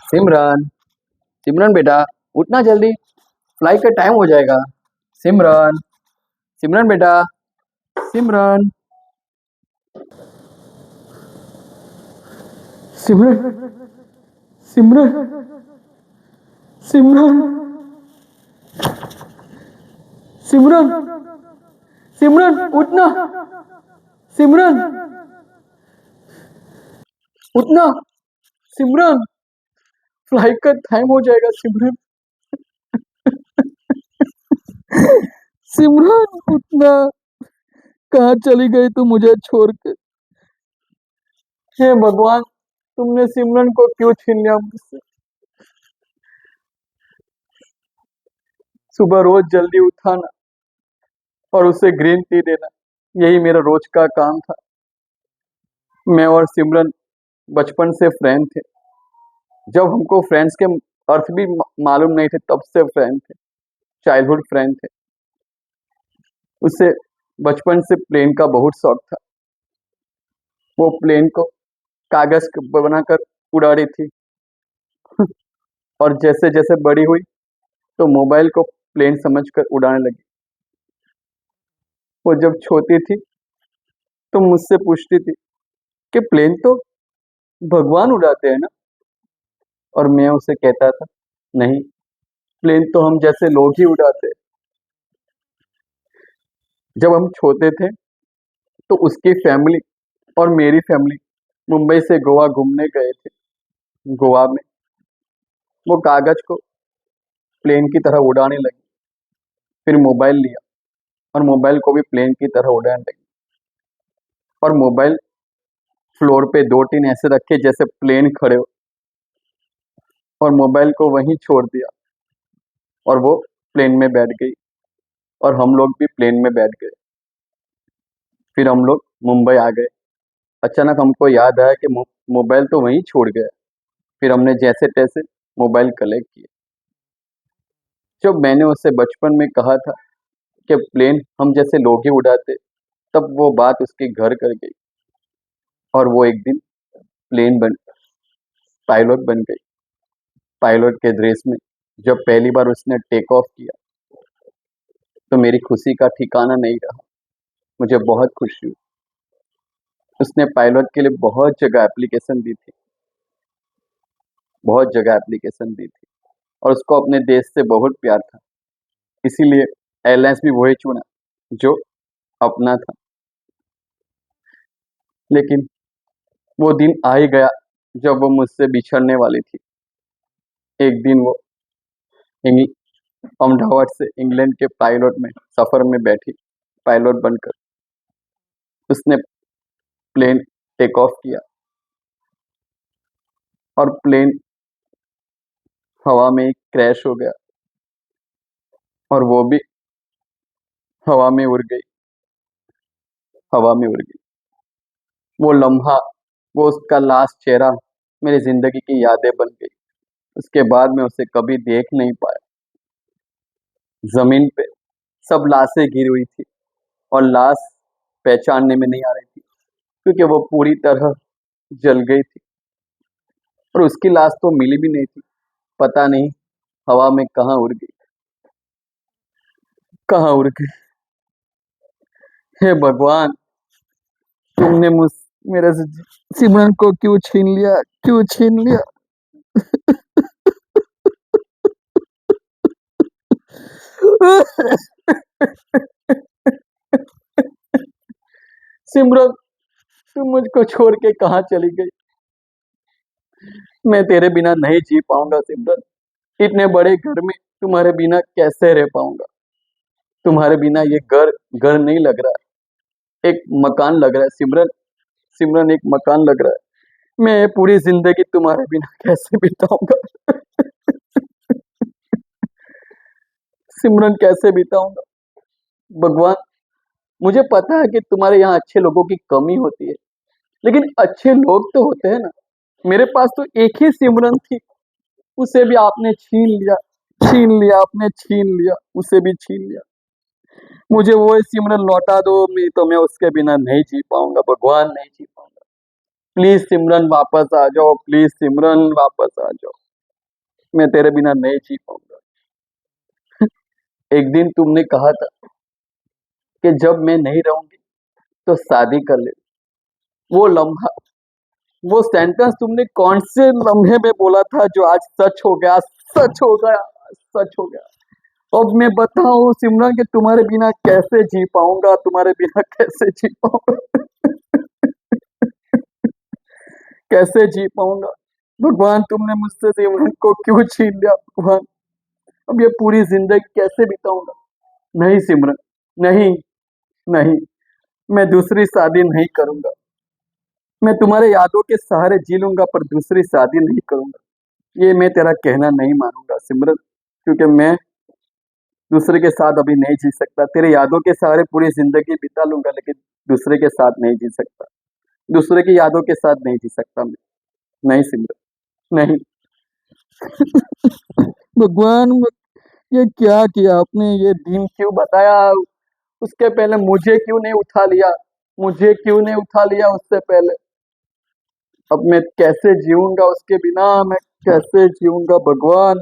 सिमरन, सिमरन बेटा, उठना जल्दी, फ्लाइट का टाइम हो जाएगा। सिमरन, सिमरन बेटा, सिमरन, सिमरन, सिमरन, सिमरन, सिमरन, सिमरन, उठना, सिमरन, उठना, सिमरन, फ्लाइट का टाइम हो जाएगा। सिमरन, सिमरन, उठना, कहाँ चली गई तू मुझे छोड़ के? हे भगवान, तुमने सिमरन को क्यों छीन लिया मुझसे? सुबह रोज जल्दी उठाना और उसे ग्रीन टी देना, यही मेरा रोज का काम था। मैं और सिमरन बचपन से फ्रेंड थे। जब हमको फ्रेंड्स के अर्थ भी मालूम नहीं थे, तब से फ्रेंड थे, चाइल्डहुड फ्रेंड थे। उसे बचपन से प्लेन का बहुत शौक था। वो प्लेन को कागज बनाकर उड़ा रही थी और जैसे जैसे बड़ी हुई तो मोबाइल को प्लेन समझकर उड़ाने लगी। वो जब छोटी थी तो मुझसे पूछती थी कि प्लेन तो भगवान उड़ाते हैं ना, और मैं उसे कहता था नहीं, प्लेन तो हम जैसे लोग ही उड़ाते हैं। जब हम छोटे थे तो उसकी फैमिली और मेरी फैमिली मुंबई से गोवा घूमने गए थे। गोवा में वो कागज को प्लेन की तरह उड़ाने लगी, फिर मोबाइल लिया और मोबाइल को भी प्लेन की तरह उड़ाने लगी, और मोबाइल फ्लोर पे 2-3 ऐसे रखे जैसे प्लेन खड़े हो, और मोबाइल को वहीं छोड़ दिया और वो प्लेन में बैठ गई और हम लोग भी प्लेन में बैठ गए। फिर हम लोग मुंबई आ गए। अचानक हमको याद आया कि मोबाइल तो वहीं छोड़ गया। फिर हमने जैसे तैसे मोबाइल कलेक्ट किए। जब मैंने उससे बचपन में कहा था कि प्लेन हम जैसे लोग ही उड़ाते, तब वो बात उसके घर कर गई और वो एक दिन प्लेन बन पायलट बन गई। पायलट के ड्रेस में जब पहली बार उसने टेक ऑफ किया तो मेरी खुशी का ठिकाना नहीं रहा। मुझे बहुत खुशी हुई। उसने पायलट के लिए बहुत जगह एप्लीकेशन दी थी, बहुत जगह एप्लीकेशन दी थी, और उसको अपने देश से बहुत प्यार था। इसीलिए एयरलाइंस भी वही चुना जो अपना था। लेकिन वो दिन आ ही गया जब वो मुझसे बिछड़ने वाली थी। एक दिन वो अहमदाबाद से इंग्लैंड के पायलट में सफ़र में बैठी पायलट बनकर। उसने प्लेन टेक ऑफ किया और प्लेन हवा में क्रैश हो गया और वो भी हवा में उड़ गई, हवा में उड़ गई। वो लम्हा, वो उसका लास्ट चेहरा मेरी जिंदगी की यादें बन गई। उसके बाद मैं उसे कभी देख नहीं पाया। जमीन पे सब लाशें गिरी हुई थी और लाश पहचानने में नहीं आ रही थी क्योंकि वो पूरी तरह जल गई थी, और उसकी लाश तो मिली भी नहीं थी। पता नहीं हवा में कहाँ उड़ गई, कहाँ उड़ गई। हे भगवान, तुमने मुझ मेरे से सिमरन को क्यों छीन लिया, क्यों छीन लिया? सिमरन, तुम मुझको छोड़ के कहाँ चली गई? मैं तेरे बिना नहीं जी पाऊंगा सिमरन। इतने बड़े घर में तुम्हारे बिना कैसे रह पाऊंगा? तुम्हारे बिना ये घर घर नहीं लग रहा है, एक मकान लग रहा है सिमरन। सिमरन, एक मकान लग रहा है। मैं पूरी जिंदगी तुम्हारे बिना कैसे बिताऊंगा? सिमरन, कैसे बिताऊंगा? भगवान, मुझे पता है कि तुम्हारे यहाँ अच्छे लोगों की कमी होती है, लेकिन अच्छे लोग तो होते हैं ना। मेरे पास तो एक ही सिमरन थी, उसे भी आपने छीन लिया, छीन लिया, आपने छीन लिया, उसे भी छीन लिया। मुझे वो सिमरन लौटा दो, नहीं तो मैं उसके बिना नहीं जी पाऊंगा भगवान, नहीं जी पाऊंगा। प्लीज सिमरन वापस आ जाओ, प्लीज सिमरन वापस आ जाओ, मैं तेरे बिना नहीं जी पाऊंगा। एक दिन तुमने कहा था कि जब मैं नहीं रहूंगी तो शादी कर ले। वो लम्हा, वो सेंटेंस तुमने कौन से लम्हे में बोला था जो आज सच हो गया, सच हो गया, सच हो गया। अब मैं बताऊं सिमरन कि तुम्हारे बिना कैसे जी पाऊंगा, तुम्हारे बिना कैसे जी पाऊंगा, कैसे जी पाऊंगा। भगवान तुमने मुझसे सिमरन को क्यों छीन लिया भगवान, अब ये पूरी जिंदगी कैसे बिताऊंगा। नहीं सिमरन, नहीं, नहीं, मैं दूसरी शादी नहीं करूंगा। मैं तुम्हारे यादों के सहारे जी लूंगा पर दूसरी शादी नहीं करूंगा। ये मैं तेरा कहना नहीं मानूंगा सिमरन, क्योंकि मैं दूसरे के साथ अभी नहीं जी सकता। तेरे यादों के सहारे पूरी जिंदगी बिता लूंगा लेकिन दूसरे के साथ नहीं जी सकता, दूसरे की यादों के साथ नहीं जी सकता मैं। नहीं सिमरन, नहीं। भगवान, ये क्या किया आपने, ये दिन क्यों बताया, उसके पहले मुझे क्यों नहीं उठा लिया, मुझे क्यों नहीं उठा लिया उससे पहले। अब मैं कैसे जीऊंगा उसके बिना, मैं कैसे जीऊंगा भगवान।